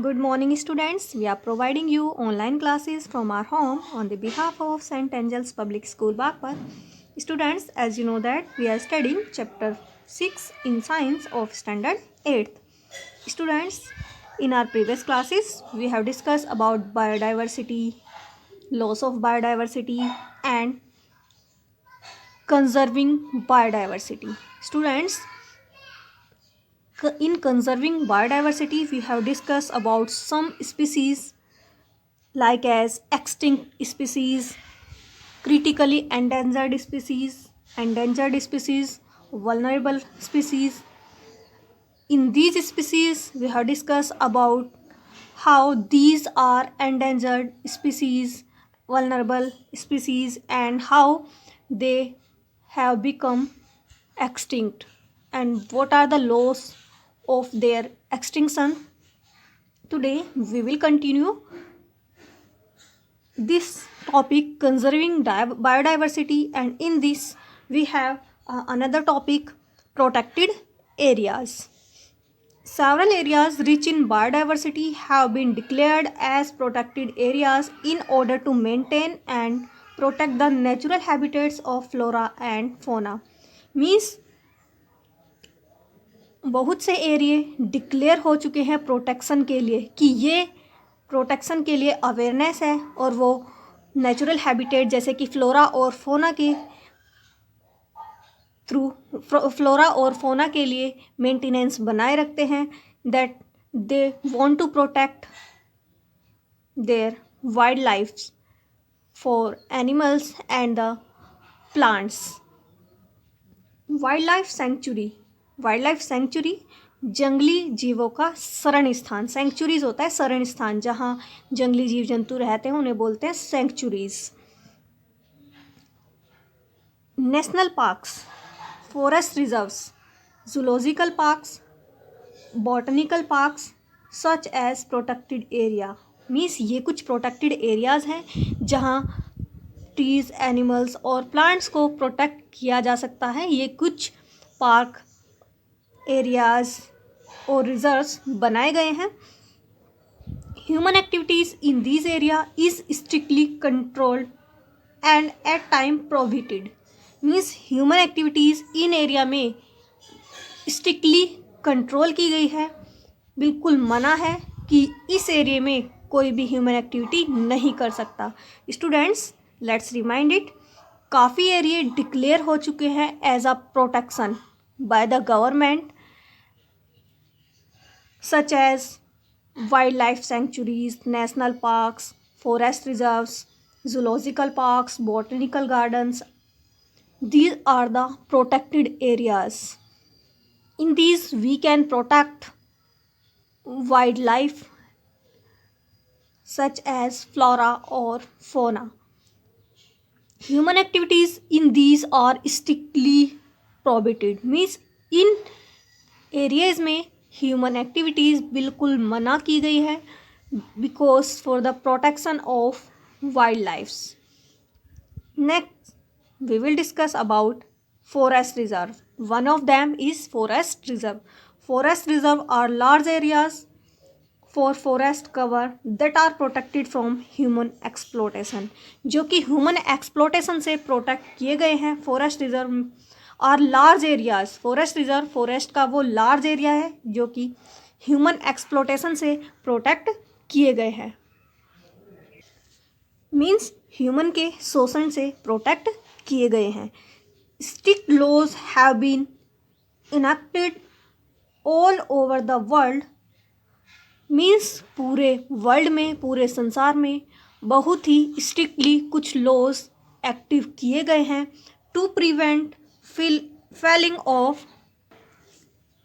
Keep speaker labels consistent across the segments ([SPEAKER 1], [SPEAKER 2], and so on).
[SPEAKER 1] Good morning, students. We are providing you online classes from our home on the behalf of St. Angel's Public School, Bagpat. Students, as you know that we are studying chapter 6 in science of standard 8th. Students, in our previous classes, we have discussed about biodiversity, loss of biodiversity and conserving biodiversity. Students, in conserving biodiversity, we have discussed about some species like as extinct species, critically endangered species, vulnerable species. In these species, we have discussed about how these are endangered species, vulnerable species, and how they have become extinct and what are the laws of their extinction. Today, we will continue this topic conserving biodiversity, and in this we have another topic protected areas. Several areas rich in biodiversity have been declared as protected areas in order to maintain and protect the natural habitats of flora and fauna. Means बहुत से एरिए declare हो चुके हैं protection के लिए कि ये प्रोटेक्शन के लिए अवेयरनेस है और वो नेचुरल हैबिटेट जैसे कि फ्लोरा और फोना के थ्रू फ्लोरा और फोना के लिए मेंटेनेंस बनाए रखते हैं that they want to protect their wild life for animals and the plants. Wild life sanctuary जंगली जीवों का शरण स्थान. सेंचुरीज होता है शरण स्थान, जहाँ जंगली जीव जंतु रहते हैं उन्हें बोलते हैं sanctuaries. National parks, forest reserves, zoological parks, botanical parks such as protected area. Means ये कुछ प्रोटेक्टेड एरियाज हैं जहाँ ट्रीज, एनिमल्स और प्लांट्स को प्रोटेक्ट किया जा सकता है. ये कुछ पार्क एरियाज और रिजर्व्स बनाए गए हैं. Human activities in this area is strictly controlled and at time prohibited. Means human activities इन एरिया में स्ट्रिक्टली कंट्रोल की गई है. बिल्कुल मना है कि इस एरिया में कोई भी ह्यूमन एक्टिविटी नहीं कर सकता. स्टूडेंट्स, लेट्स रिमाइंड इट, काफ़ी एरिया डिक्लेयर हो चुके हैं as a protection by the government such as wildlife sanctuaries, national parks, forest reserves, zoological parks, botanical gardens. These are the protected areas. In these we can protect wildlife such as flora or fauna. Human activities in these are strictly prohibited. Means इन areas में human activities बिल्कुल मना की गई है because for the protection of wild lifes. Next we will discuss about forest reserve. One of them is forest reserve. Forest reserve are large areas for forest cover that are protected from human exploitation. जो कि human exploitation से protect किए गए हैं. Forest reserve are large areas. Forest reserve forest का वो large area है जो कि ह्यूमन एक्सप्लोटेशन से प्रोटेक्ट किए गए हैं. मीन्स ह्यूमन के शोषण से प्रोटेक्ट किए गए हैं. Strict laws have been enacted all over the world. Means पूरे वर्ल्ड में, पूरे संसार में बहुत ही स्ट्रिक्टली कुछ लॉज एक्टिव किए गए हैं to prevent felling of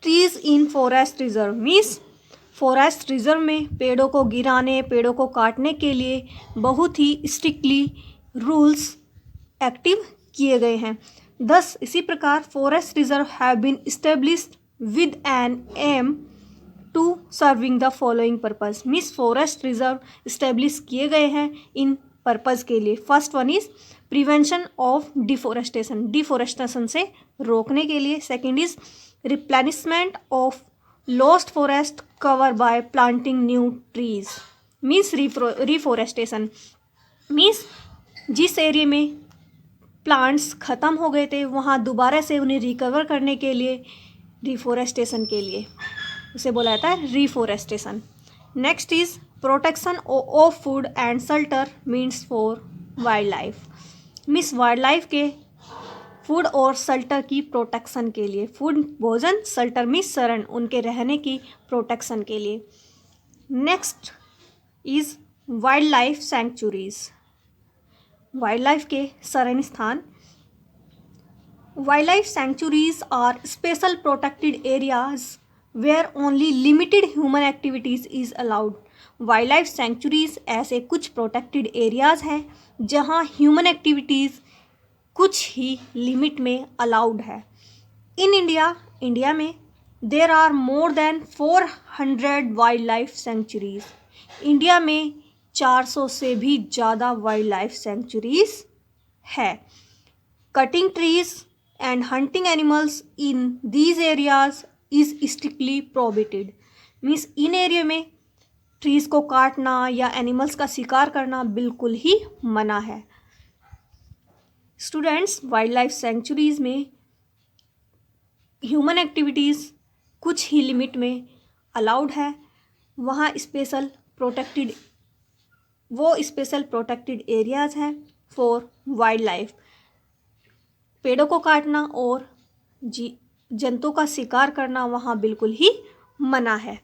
[SPEAKER 1] trees in forest reserve. Means forest reserve में पेड़ों को गिराने, पेड़ों को काटने के लिए बहुत ही स्ट्रिक्टली रूल्स एक्टिव किए गए हैं. thus इसी प्रकार forest reserve have been established with an aim to serving the following purpose. Means forest reserve establish किए गए हैं इन पर्पज़ के लिए. First one is prevention of deforestation, deforestation से रोकने के लिए. Second is replenishment of lost forest cover by planting new trees means reforestation means जिस एरिया में प्लांट्स ख़त्म हो गए थे वहाँ दोबारा से उन्हें रिकवर करने के लिए रिफोरेस्टेशन के लिए उसे बोला जाता है reforestation. Next is protection of food and shelter means for wild life means wild life के फूड और शेल्टर की प्रोटेक्शन के लिए, फूड भोजन, शेल्टर मीन्स शरण, उनके रहने की प्रोटेक्शन के लिए। Next is wild life sanctuaries, wild life के शरण स्थान। Wild life sanctuaries are special protected areas where only limited human activities is allowed. Wild life sanctuaries ऐसे कुछ प्रोटेक्टेड एरियाज हैं जहां ह्यूमन एक्टिविटीज़ कुछ ही लिमिट में अलाउड है। इन इंडिया में there are more than 400 wild life sanctuaries. India में 400 से भी ज़्यादा वाइल्ड लाइफ सेंचुरीज है। Cutting trees and hunting animals in these areas is strictly prohibited means इन एरिया में ट्रीज़ को काटना या एनिमल्स का शिकार करना बिल्कुल ही मना है। स्टूडेंट्स, वाइल्ड लाइफ सेंचुरीज में ह्यूमन एक्टिविटीज़ कुछ ही लिमिट में अलाउड है। वहाँ स्पेशल प्रोटेक्टेड एरियाज़ हैं फॉर वाइल्ड लाइफ। पेड़ों को काटना और जंतुओं का शिकार करना वहाँ बिल्कुल ही मना है।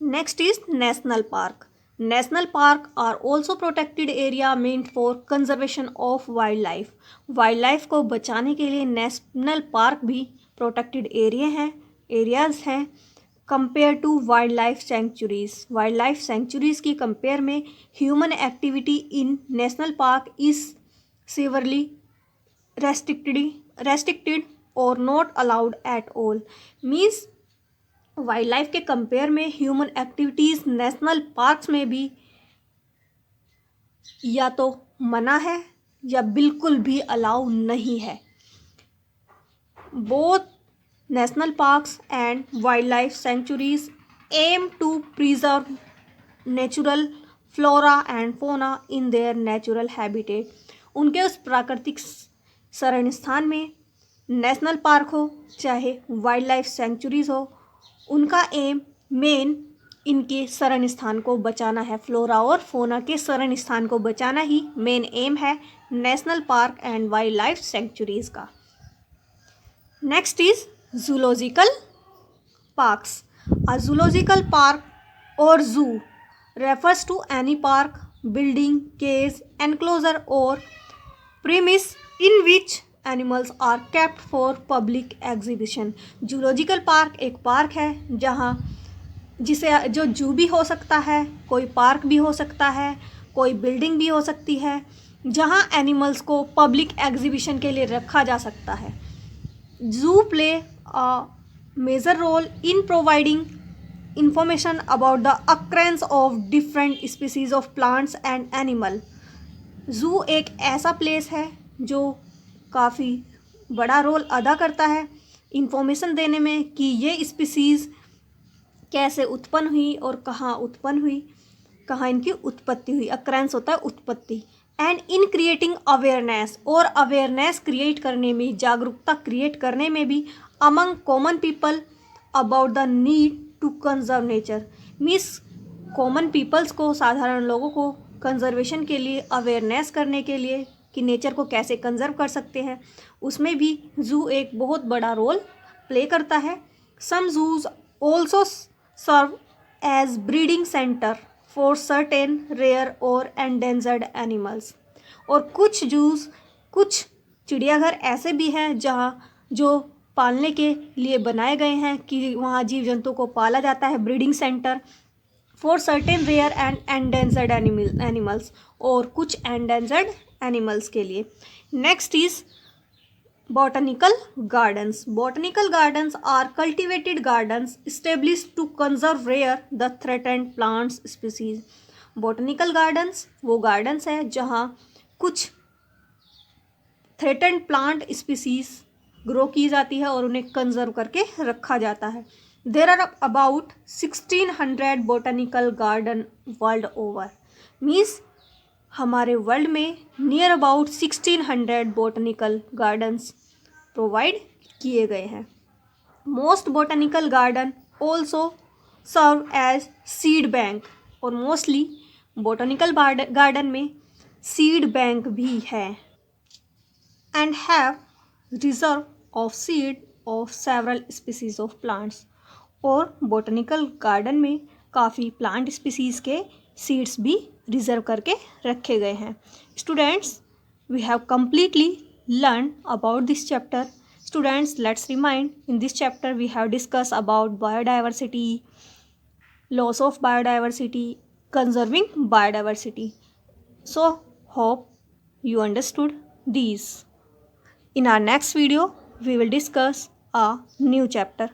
[SPEAKER 1] Next is national park. National park are also protected area meant for conservation of wild life. Wild life को बचाने के लिए नेशनल पार्क भी प्रोटेक्टेड एरियाज हैं compare to wild life sanctuaries. Wild life sanctuaries की कंपेयर में human activity in national park is severely restricted or not allowed at all means wild life के compare में ह्यूमन एक्टिविटीज़ नेशनल पार्क्स में भी या तो मना है या बिल्कुल भी अलाउ नहीं है। Both national parks and wild life sanctuaries aim to preserve natural flora and fauna in there natural habitat. उनके उस प्राकृतिक शरण स्थान में नेशनल पार्क हो चाहे वाइल्ड लाइफ सेंचुरीज हो, उनका एम मेन इनके शरण स्थान को बचाना है। फ्लोरा और फोना के शरण स्थान को बचाना ही मेन एम है national park and wild life sanctuaries का। Next is zoological parks. A zoological park और zoo refers to any park, building, cage, enclosure और premise in which animals are kept for public exhibition। Zoological park एक park है जो जू भी हो सकता है, कोई पार्क भी हो सकता है, कोई बिल्डिंग भी हो सकती है, जहाँ एनिमल्स को पब्लिक एग्जीबिशन के लिए रखा जा सकता है। Zoo play a major role in providing information about the occurrence of different species of plants and animal. Zoo एक ऐसा प्लेस है जो काफ़ी बड़ा रोल अदा करता है इंफॉर्मेशन देने में कि ये स्पीसीज़ कैसे उत्पन्न हुई और कहाँ उत्पन्न हुई, कहाँ इनकी उत्पत्ति हुई। अक्रेंस होता है उत्पत्ति। एंड इन क्रिएटिंग अवेयरनेस, और अवेयरनेस क्रिएट करने में, जागरूकता क्रिएट करने में भी among common people about the need to conserve nature means common peoples को, साधारण लोगों को कंजर्वेशन के लिए, अवेयरनेस करने के लिए कि नेचर को कैसे कंजर्व कर सकते हैं, उसमें भी जू एक बहुत बड़ा रोल प्ले करता है। Some zoos also serve as breeding centre for certain rare और एंडेंजर्ड एनिमल्स। और कुछ चिड़ियाघर ऐसे भी हैं जो पालने के लिए बनाए गए हैं कि वहाँ जीव जंतु को पाला जाता है, breeding centre for certain rare and endangered animals, और कुछ एंडेंजर्ड एनिमल्स के लिए। Next is botanical gardens. Botanical gardens are cultivated gardens established to conserve rare the threatened plants species. Botanical gardens वो गार्डन्स है जहाँ कुछ थ्रेटेंड प्लांट स्पीसीज ग्रो की जाती है और उन्हें कंजर्व करके रखा जाता है। There are about 1600 botanical garden world over. Means हमारे वर्ल्ड में near about 1600 botanical gardens provide किए गए हैं। Most botanical garden also serve as seed bank, और मोस्टली बोटनिकल गार्डन में सीड बैंक भी है। And have reserve of seed of several species of plants, और बोटनिकल गार्डन में काफ़ी प्लांट स्पीसीज के सीड्स भी रिजर्व करके रखे गए हैं। Students, we have completely learned about this chapter. Students, let's remind, in this chapter we have discussed about biodiversity, loss of biodiversity, conserving biodiversity. So hope you understood these. In our next video we will discuss a new chapter.